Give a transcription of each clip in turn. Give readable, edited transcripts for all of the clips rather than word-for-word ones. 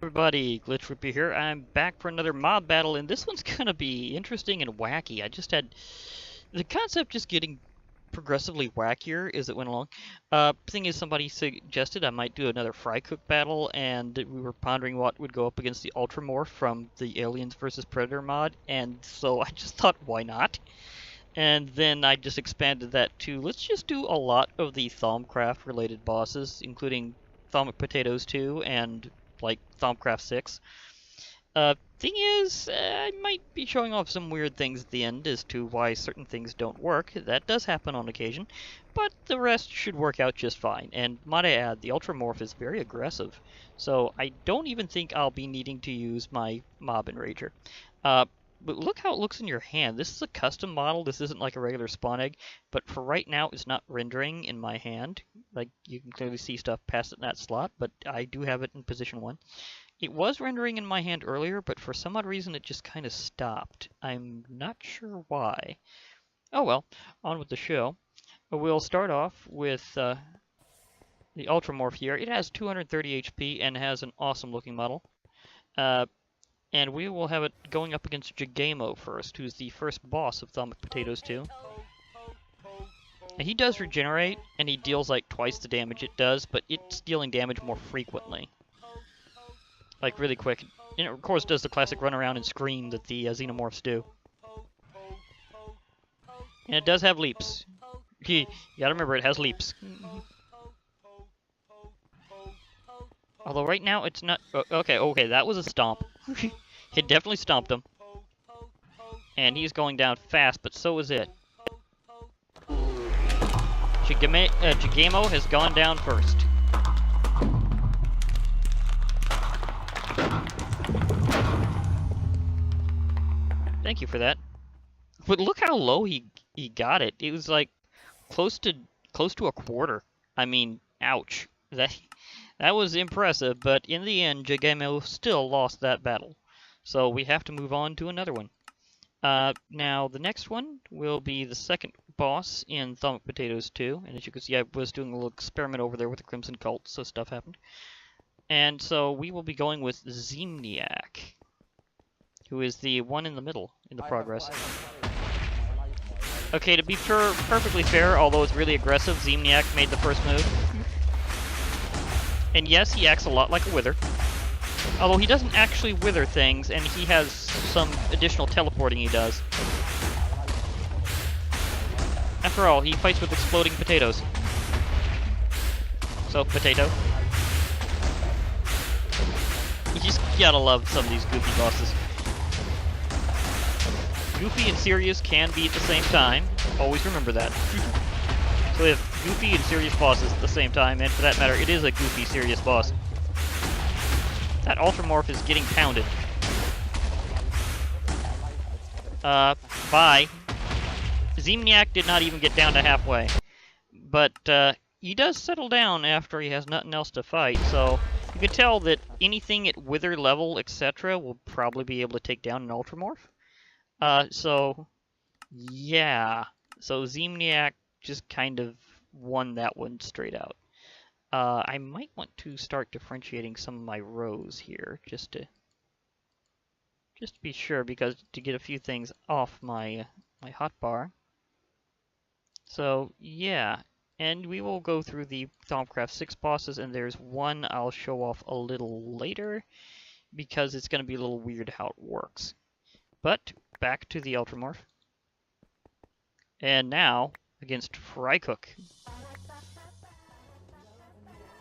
Everybody, Glitch Rippy here. I'm back for another mob battle, and this one's gonna be interesting and wacky. I just had the concept just getting progressively wackier as it went along. Thing is, somebody suggested I might do another fry cook battle, and we were pondering what would go up against the Ultramorph from the Aliens vs Predator mod, and so I just thought, why not? And then I just expanded that to let's just do a lot of the Thaumcraft related bosses, including Thaumic Potatoes 2 and like Thaumcraft 6. Thing is, I might be showing off some weird things at the end as to why certain things don't work. That does happen on occasion, but the rest should work out just fine. And might I add, the Ultramorph is very aggressive, so I don't even think I'll be needing to use my Mob Enrager. But look how it looks in your hand. This is a custom model. This isn't like a regular spawn egg, but for right now, it's not rendering in my hand. Like, you can clearly see stuff past it in that slot, but I do have it in position 1. It was rendering in my hand earlier, but for some odd reason, it just kind of stopped. I'm not sure why. Oh well, on with the show. We'll start off with the Ultramorph here. It has 230 HP and has an awesome looking model. And we will have it going up against Jigammo first, who's the first boss of Thaumic Potatoes 2. And he does regenerate, and he deals like twice the damage it does, but it's dealing damage more frequently. Like, really quick. And it, of course, does the classic run around and scream that the Xenomorphs do. And it does have leaps. You gotta remember, it has leaps. Although right now, it's not... Okay, that was a stomp. It definitely stomped him. And he's going down fast, but so is it. Jigammo has gone down first. Thank you for that. But look how low he got it. It was like close to a quarter. I mean, ouch. That was impressive, but in the end, Jigammo still lost that battle. So we have to move on to another one. Now, the next one will be the second boss in Thaumic Potatoes 2. And as you can see, I was doing a little experiment over there with the Crimson Cult, so stuff happened. And so we will be going with Zemiak, who is the one in the middle in the progress. Okay, to be perfectly fair, although it's really aggressive, Zemiak made the first move. And yes, he acts a lot like a wither. Although he doesn't actually wither things, and he has some additional teleporting he does. After all, he fights with exploding potatoes. So, potato. You just gotta love some of these goofy bosses. Goofy and serious can be at the same time. Always remember that. So we have goofy and serious bosses at the same time, and for that matter, it is a goofy, serious boss. That Ultramorph is getting pounded. Bye. Zemiak did not even get down to halfway. But, he does settle down after he has nothing else to fight, so you can tell that anything at wither level, etc., will probably be able to take down an Ultramorph. So, yeah. So Zemiak just kind of won that one straight out. I might want to start differentiating some of my rows here, just to be sure, because to get a few things off my hotbar. So yeah, and we will go through the Thaumcraft 6 bosses, and there's one I'll show off a little later, because it's going to be a little weird how it works. But back to the Ultramorph, and now against Frycook.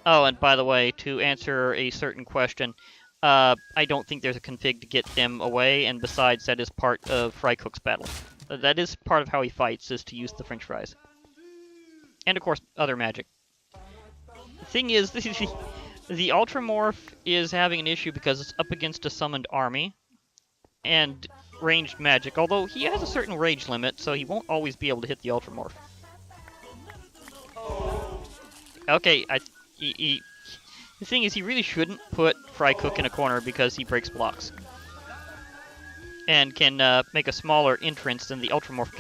Oh, and by the way, to answer a certain question, I don't think there's a config to get them away, and besides, that is part of Frycook's battle. That is part of how he fights, is to use the french fries. And of course, other magic. The thing is, the Ultramorph is having an issue because it's up against a summoned army, and ranged magic, although he has a certain rage limit, so he won't always be able to hit the Ultramorph. Okay, the thing is, he really shouldn't put Frycook in a corner because he breaks blocks. And can make a smaller entrance than the Ultramorph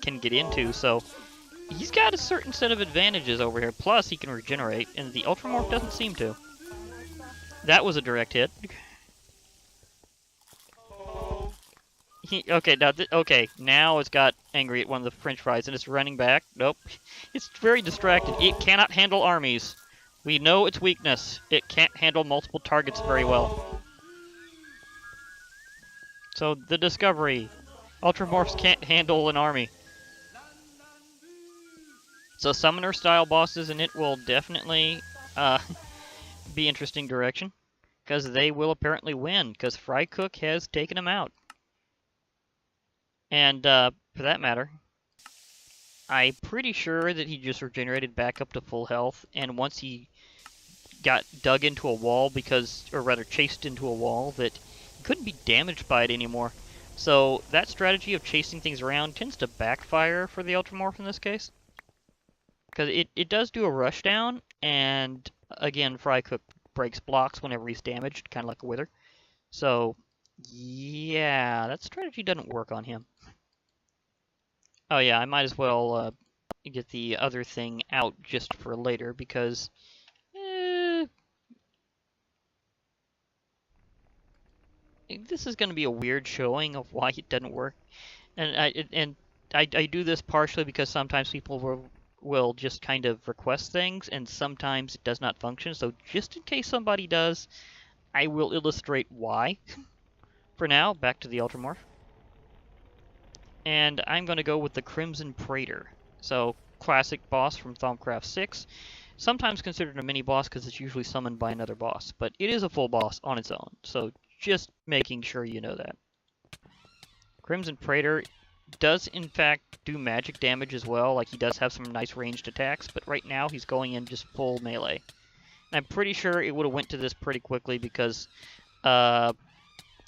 can get into, so he's got a certain set of advantages over here. Plus, he can regenerate, and the Ultramorph doesn't seem to. That was a direct hit. Okay, now okay, now it's got angry at one of the French fries and it's running back. Nope. It's very distracted. It cannot handle armies. We know its weakness. It can't handle multiple targets very well. So, the discovery. Ultramorphs can't handle an army. So, summoner-style bosses, and it will definitely be interesting direction. Because they will apparently win, because Frycook has taken them out. And, for that matter, I'm pretty sure that he just regenerated back up to full health, and once he got dug into a wall or rather chased into a wall, that he couldn't be damaged by it anymore. So that strategy of chasing things around tends to backfire for the Ultramorph in this case. Because it does do a rushdown, and again, Frycook breaks blocks whenever he's damaged, kind of like a Wither. So, yeah, that strategy doesn't work on him. Oh yeah, I might as well get the other thing out just for later, because this is going to be a weird showing of why it doesn't work. And I do this partially because sometimes people will just kind of request things, and sometimes it does not function. So just in case somebody does, I will illustrate why. For now, back to the Ultramorph. And I'm going to go with the Crimson Praetor. So, classic boss from Thaumcraft 6. Sometimes considered a mini-boss because it's usually summoned by another boss. But it is a full boss on its own. So, just making sure you know that. Crimson Praetor does, in fact, do magic damage as well. Like, he does have some nice ranged attacks. But right now, he's going in just full melee. And I'm pretty sure it would have went to this pretty quickly because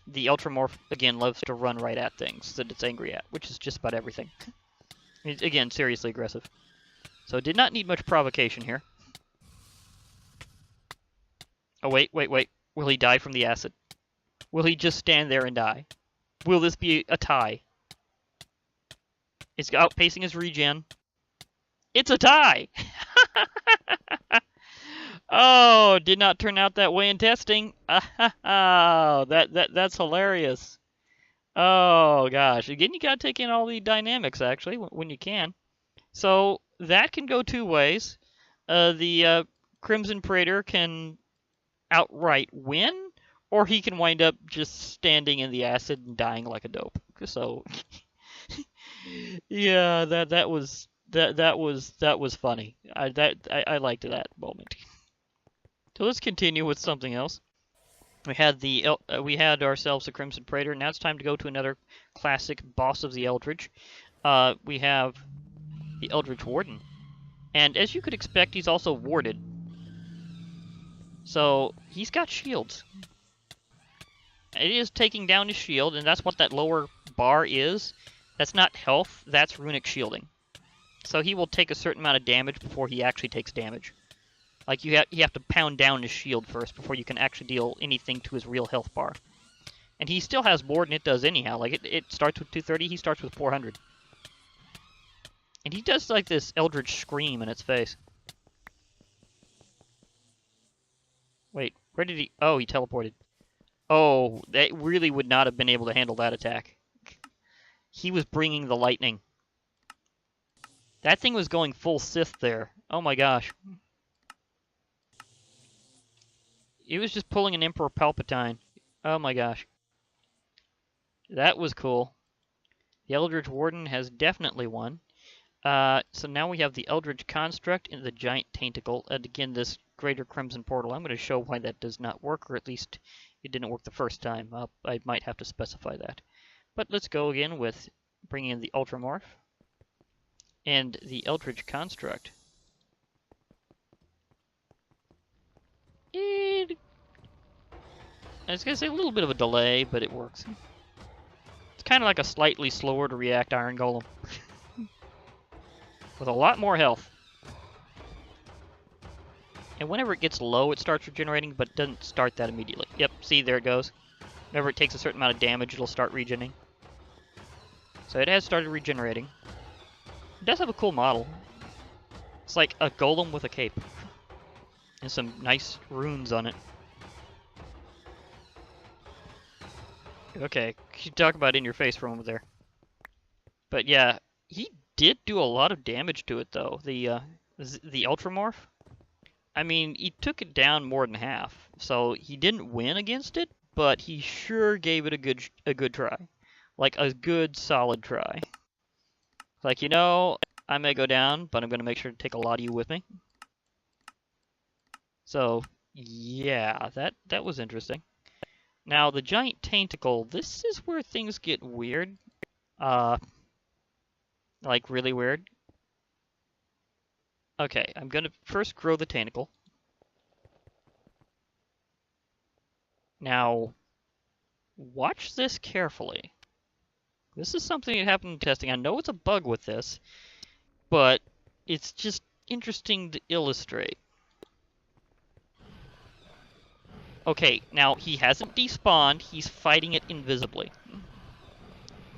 the Ultramorph, again, loves to run right at things that it's angry at, which is just about everything. Again, seriously aggressive. So it did not need much provocation here. Oh, wait. Will he die from the acid? Will he just stand there and die? Will this be a tie? It's outpacing his regen. It's a tie! Oh, did not turn out that way in testing. Oh, that's hilarious. Oh gosh, again, you gotta take in all the dynamics actually when you can. So that can go two ways. The Crimson Praetor can outright win, or he can wind up just standing in the acid and dying like a dope. So yeah, that was funny. I liked that moment. So let's continue with something else. We had ourselves a Crimson Praetor. Now it's time to go to another classic boss of the Eldritch. We have the Eldritch Warden, and as you could expect, he's also warded. So he's got shields. It is taking down his shield, and that's what that lower bar is. That's not health. That's runic shielding. So he will take a certain amount of damage before he actually takes damage. Like, you have to pound down his shield first before you can actually deal anything to his real health bar. And he still has more than it does anyhow. Like, it starts with 230, he starts with 400. And he does, like, this Eldritch scream in its face. Wait, where did he... Oh, he teleported. Oh, that really would not have been able to handle that attack. He was bringing the lightning. That thing was going full Sith there. Oh my gosh. He was just pulling an Emperor Palpatine. Oh my gosh. That was cool. The Eldritch Warden has definitely won. So now we have the Eldritch Construct and the Giant Tentacle. And again, this Greater Crimson Portal. I'm going to show why that does not work, or at least it didn't work the first time. I might have to specify that. But let's go again with bringing in the Ultramorph and the Eldritch Construct. I was going to say a little bit of a delay, but it works. It's kind of like a slightly slower to react Iron Golem. With a lot more health. And whenever it gets low, it starts regenerating, but it doesn't start that immediately. Yep, see, there it goes. Whenever it takes a certain amount of damage, it'll start regening. So it has started regenerating. It does have a cool model. It's like a golem with a cape. And some nice runes on it. Okay, you talk about in your face for a moment there. But yeah, he did do a lot of damage to it though. The Ultramorph. I mean, he took it down more than half. So he didn't win against it, but he sure gave it a good try. Like a good solid try. Like, you know, I may go down, but I'm going to make sure to take a lot of you with me. So, yeah, that was interesting. Now, the giant tentacle, this is where things get weird. Like really weird. Okay, I'm going to first grow the tentacle. Now, watch this carefully. This is something that happened in testing. I know it's a bug with this, but it's just interesting to illustrate. Okay, now he hasn't despawned, he's fighting it invisibly.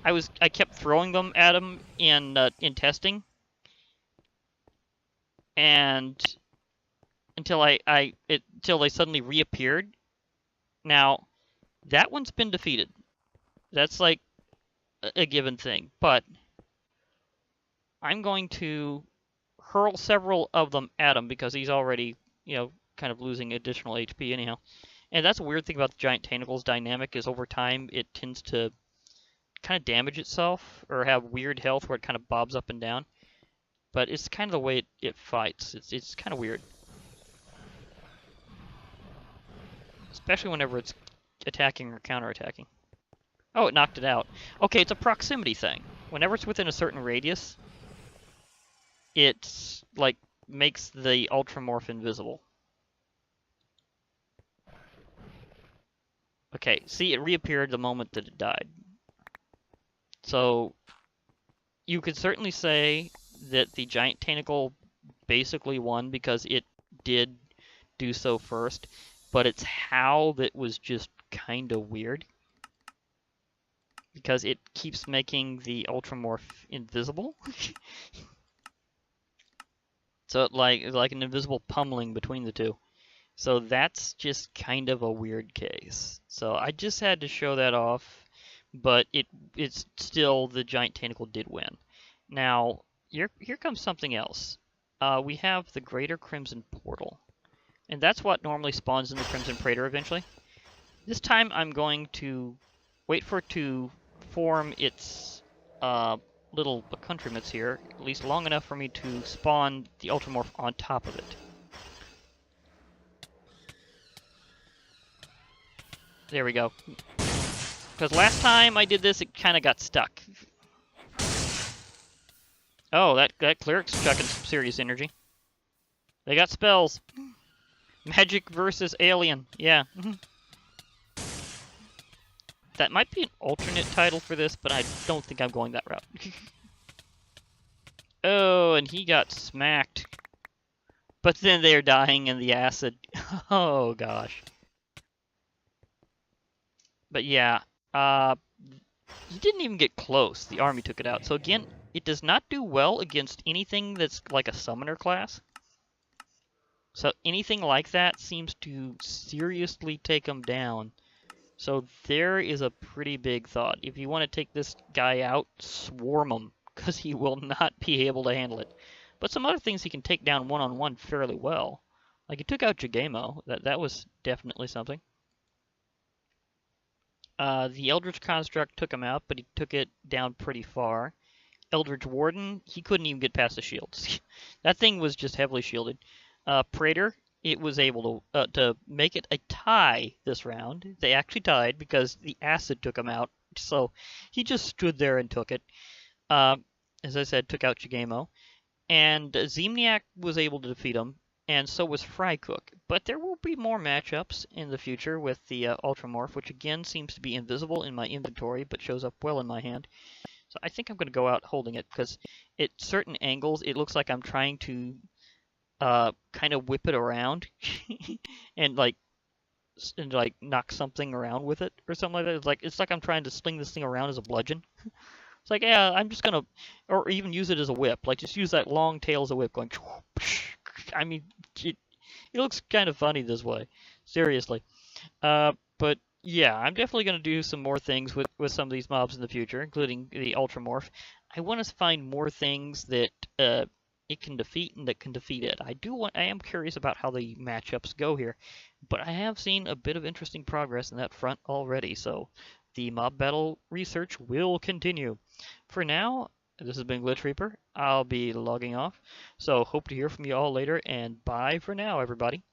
I kept throwing them at him in testing, and until they suddenly reappeared. Now, that one's been defeated. That's like a given thing, but I'm going to hurl several of them at him because he's already, you know, kind of losing additional HP anyhow. And that's a weird thing about the giant tentacles dynamic is over time it tends to kind of damage itself or have weird health where it kind of bobs up and down. But it's kind of the way it fights. It's kind of weird. Especially whenever it's attacking or counterattacking. Oh, it knocked it out. Okay, it's a proximity thing. Whenever it's within a certain radius, it like makes the Ultramorph invisible. Okay, see, it reappeared the moment that it died. So, you could certainly say that the giant tentacle basically won because it did do so first, but it's how that was just kind of weird. Because it keeps making the Ultramorph invisible. So like an invisible pummeling between the two. So that's just kind of a weird case. So I just had to show that off, but it's still the giant tentacle did win. Now here comes something else. We have the Greater Crimson Portal, and that's what normally spawns in the Crimson Praetor eventually. This time I'm going to wait for it to form its little accoutrements here, at least long enough for me to spawn the Ultramorph on top of it. There we go. Because last time I did this, it kind of got stuck. Oh, that cleric's chucking some serious energy. They got spells. Magic versus alien. Yeah. That might be an alternate title for this, but I don't think I'm going that route. Oh, and he got smacked. But then they're dying in the acid. Oh, gosh. But yeah, he didn't even get close. The army took it out. So again, it does not do well against anything that's like a summoner class. So anything like that seems to seriously take him down. So there is a pretty big thought. If you want to take this guy out, swarm him, because he will not be able to handle it. But some other things he can take down one-on-one fairly well. Like he took out Jigammo. That was definitely something. The Eldritch Construct took him out, but he took it down pretty far. Eldritch Warden, he couldn't even get past the shields. That thing was just heavily shielded. Praetor, it was able to make it a tie this round. They actually tied because the acid took him out, so he just stood there and took it. As I said, took out Jigammo. And Zemiak was able to defeat him, and so was Frycook. But there will be more matchups in the future with the Ultramorph, which again seems to be invisible in my inventory, but shows up well in my hand. So I think I'm going to go out holding it, because at certain angles, it looks like I'm trying to kind of whip it around and like knock something around with it or something like that. It's like I'm trying to sling this thing around as a bludgeon. It's like, yeah, I'm just gonna, or even use it as a whip. Like just use that long tail as a whip, going. I mean, it looks kind of funny this way, seriously. But Yeah, I'm definitely going to do some more things with some of these mobs in the future, including the Ultramorph. I want to find more things that it can defeat and that can defeat it. I am curious about how the matchups go here, but I have seen a bit of interesting progress in that front already, so the mob battle research will continue. For now, this has been Glitch Reaper. I'll be logging off, so hope to hear from you all later, and bye for now, everybody.